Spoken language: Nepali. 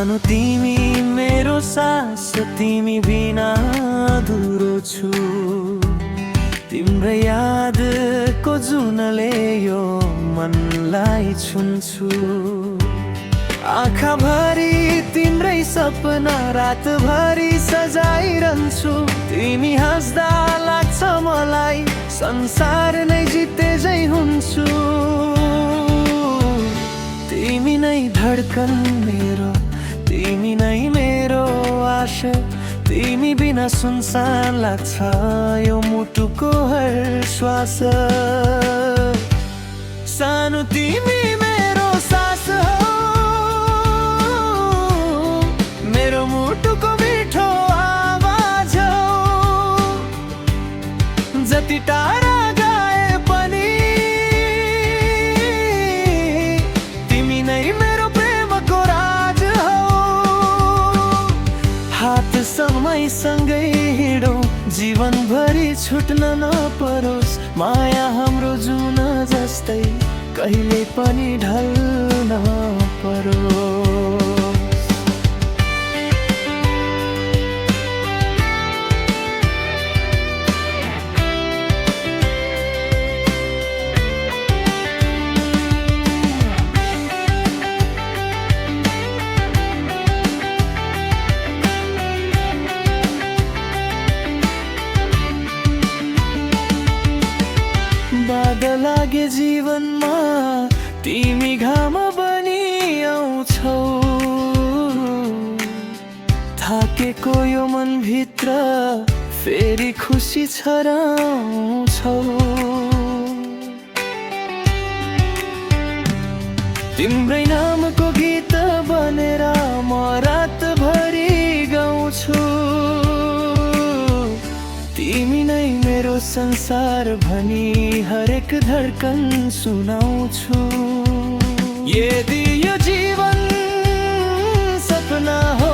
सानो तिमी मेरो सास, तिमी बिना अधुरो छु। तिम्रो यादको जुनले यो मनलाई छुन्छु। आँखाभरि तिम्रै सपना रातभरि सजाइरहन्छु। तिमी हाँस्दा लाग्छ मलाई संसार नै जिते झै हुन्छु। तिमी नै धड्कन मेरो, तिमी नै मेरो आशा। तिमी बिना सुनसान लाग्छ यो मुटुको हर श्वास। सानो तिमी मेरो सास हो, मेरो मुटुको मिठो आवाज हो। जति टाढा गए पनि तिमी नै मेरो प्रेमको राज हो। हात समयसँगै हिँडौँ, जीवनभरि छुट्न नपरोस्। माया हाम्रो जुन जस्तै कहिले पनि ढल्न नपरोस्। बादल लागे जीवनमा तिमी घाम बनी आउँछौ। थाकेको यो मनभित्र फेरि खुसी छराउँछौ। तिम्रै नामको गीत बनेर म रातभरि गाउँछु। तिमी नै मेरो संसार भनी हरेक धड्कन सुनाउँछु। यदि यो जीवन सपना हो